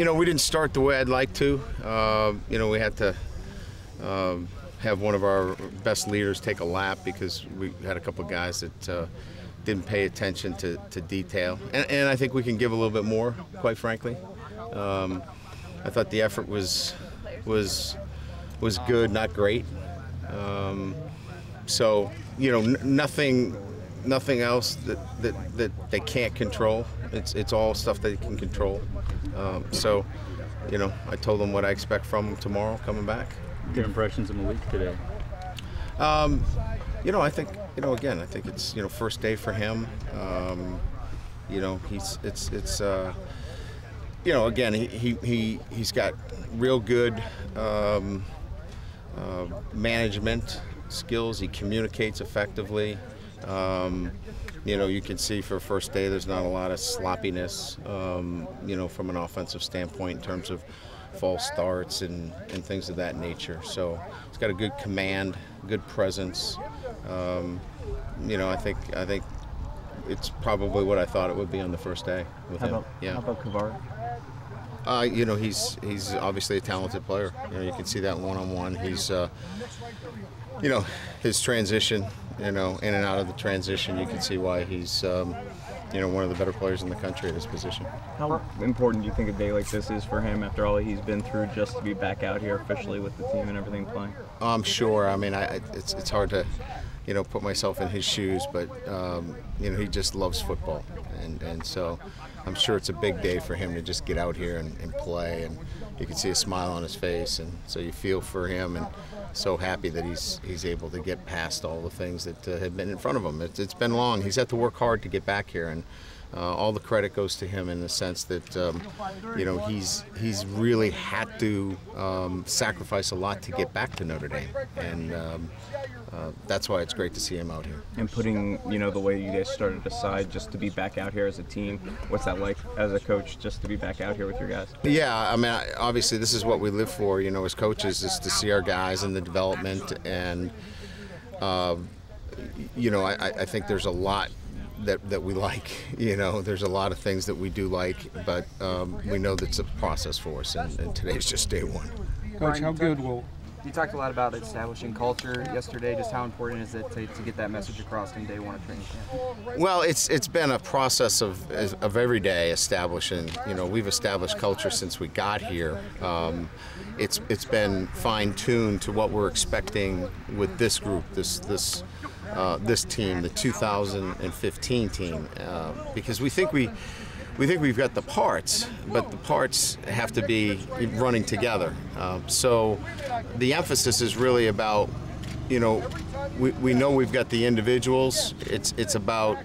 we didn't start the way I'd like to. We had to have one of our best leaders take a lap because we had a couple of guys that didn't pay attention to detail. And I think we can give a little bit more, quite frankly. I thought the effort was good, not great. Nothing else that they can't control. It's all stuff they can control. I told them what I expect from them tomorrow coming back. Your impressions of Malik today? I think, again, I think it's, first day for him. Again, he's got real good management skills. He communicates effectively. You can see for first day there's not a lot of sloppiness, from an offensive standpoint in terms of false starts and things of that nature. So he's got a good command, good presence. I think it's probably what I thought it would be on the first day with him. How about Kavara? He's obviously a talented player. You can see that one-on-one. He's, his transition, in and out of the transition, you can see why he's, one of the better players in the country at his position. How important do you think a day like this is for him after all he's been through, just to be back out here officially with the team and everything playing? I'm sure. I mean, it's hard to, put myself in his shoes, but, he just loves football. And so I'm sure it's a big day for him to just get out here and play. And you can see a smile on his face. And so you feel for him and so happy that he's able to get past all the things that have been in front of him. It's been long. He's had to work hard to get back here. And all the credit goes to him in the sense that, he's really had to sacrifice a lot to get back to Notre Dame. And that's why it's great to see him out here. And putting, the way you guys started aside just to be back out here as a team, what's that like as a coach, just to be back out here with your guys? Yeah, I mean, obviously this is what we live for, as coaches, is to see our guys in the development. And, I think there's a lot that we like. There's a lot of things that we do like, but we know that's a process for us, and today's just day one. Coach, how good will... You talked a lot about establishing culture yesterday. Just how important is it to get that message across in day one of training camp? Well, it's been a process of every day establishing. We've established culture since we got here. It's been fine-tuned to what we're expecting with this group, this team, the 2015 team, because we think we've got the parts, but the parts have to be running together. So the emphasis is really about, we know we've got the individuals. It's about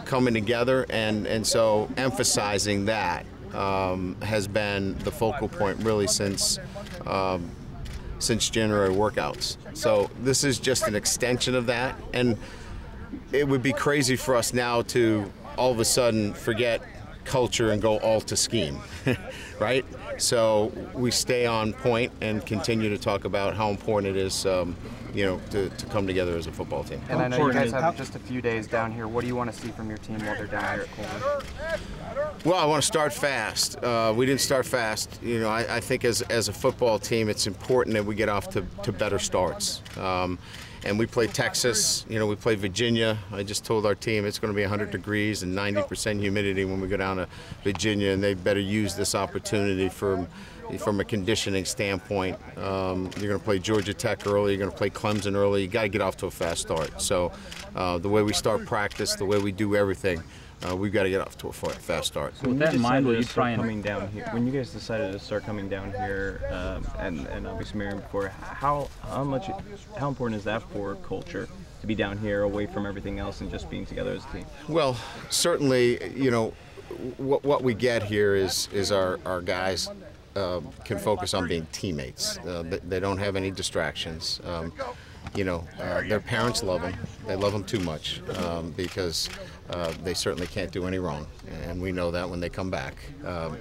coming together, and so emphasizing that has been the focal point really since January workouts. So this is just an extension of that, and it would be crazy for us now to all of a sudden forget culture and go all to scheme, right? So we stay on point and continue to talk about how important it is, to come together as a football team. And I know you guys have just a few days down here. What do you want to see from your team while they're down here at Coleman? Well, I want to start fast. We didn't start fast. I think as a football team, it's important that we get off to better starts. And we play Texas, we play Virginia. I just told our team it's going to be 100 degrees and 90% humidity when we go down to Virginia, and they better use this opportunity from a conditioning standpoint. You're going to play Georgia Tech early, you're going to play Clemson early. You got to get off to a fast start. So the way we start practice, the way we do everything, we've got to get off to a fast start. So with that in mind, will you try and coming down here? When you guys decided to start coming down here, and obviously Marion before, how important is that for culture to be down here, away from everything else, and just being together as a team? Well, certainly, what we get here is our guys can focus on being teammates. They don't have any distractions. Their parents love them. They love them too much because they certainly can't do any wrong, and we know that when they come back.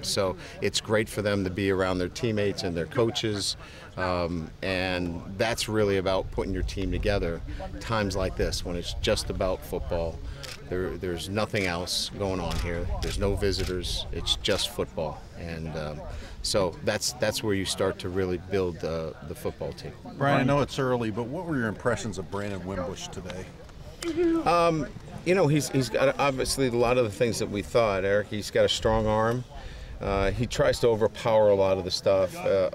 So it's great for them to be around their teammates and their coaches, and that's really about putting your team together. Times like this, when it's just about football, there's nothing else going on here. There's no visitors. It's just football, and so that's where you start to really build the football team. Brian, I know it's early, but what were your impressions of Brandon Wimbush today? You know, he's got obviously a lot of the things that we thought, Eric. He's got a strong arm. He tries to overpower a lot of the stuff.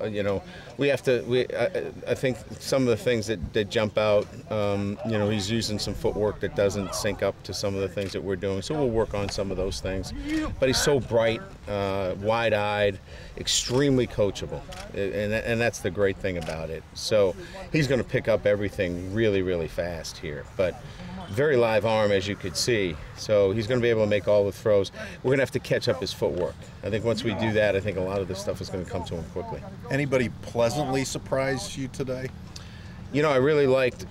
You know, I think some of the things that jump out, you know, he's using some footwork that doesn't sync up to some of the things that we're doing. So we'll work on some of those things. But he's so bright, wide-eyed, extremely coachable. And that's the great thing about it. So he's going to pick up everything really, really fast here. But very live arm, as you could see. So he's going to be able to make all the throws. We're going to have to catch up his footwork. I think once we do that, I think a lot of this stuff is going to come to him quickly. Anybody pleasantly surprised you today? You know, I really liked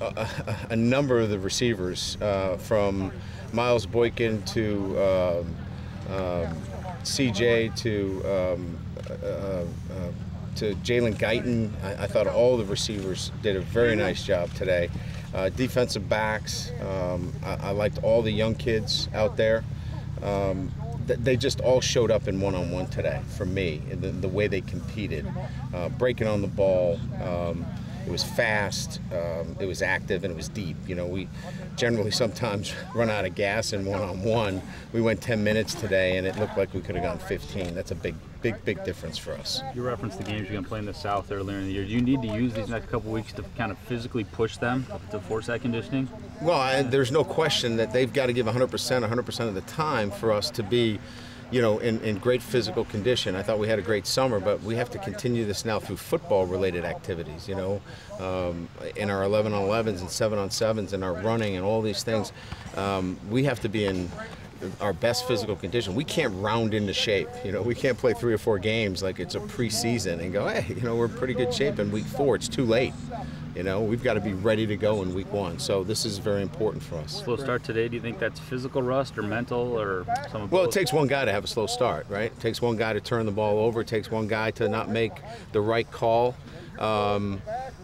a number of the receivers, from Miles Boykin to CJ to Jalen Guyton. I thought all the receivers did a very nice job today. Defensive backs, I liked all the young kids out there. They just all showed up in one-on-one today for me, the way they competed. Breaking on the ball, it was fast, it was active, and it was deep. You know, we generally sometimes run out of gas in one-on-one. We went 10 minutes today, and it looked like we could have gone 15. That's a big difference for us. You referenced the games you're going to play in the South earlier in the year. Do you need to use these next couple weeks to kind of physically push them to force that conditioning? Well, there's no question that they've got to give 100% of the time for us to be, you know, in great physical condition. I thought we had a great summer, but we have to continue this now through football-related activities, you know, in our 11-on-11s and 7-on-7s and our running and all these things. We have to be in our best physical condition. We can't round into shape. You know, we can't play 3 or 4 games like it's a preseason and go, hey, you know, we're in pretty good shape in week 4. It's too late. You know, we've got to be ready to go in week 1. So this is very important for us. Slow start today. Do you think that's physical rust or mental or some of both? Well, it takes one guy to have a slow start, right? It takes one guy to turn the ball over. It takes one guy to not make the right call.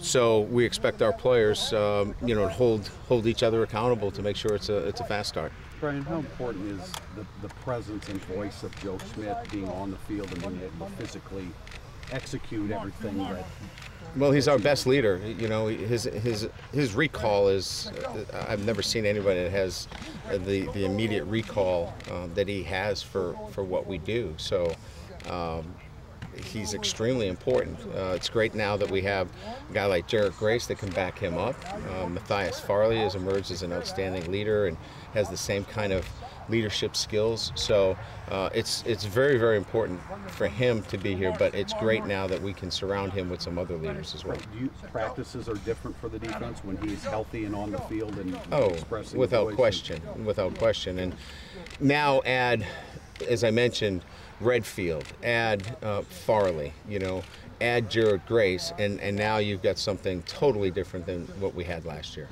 So we expect our players, you know, to hold each other accountable to make sure it's a fast start. Brian, how important is the presence and voice of Joe Schmidt being on the field and being able to physically execute everything that? Well, he's our best leader. You know, his recall is, I've never seen anybody that has the immediate recall that he has for what we do. So he's extremely important. It's great now that we have a guy like Jarrett Grace that can back him up. Matthias Farley has emerged as an outstanding leader and has the same kind of leadership skills. So it's very, very important for him to be here, but it's great now that we can surround him with some other leaders as well. Practices are different for the defense when he's healthy and on the field and expressing without question. And now add, as I mentioned, Redfield, add Farley, you know, add Jarrett Grace, and now you've got something totally different than what we had last year.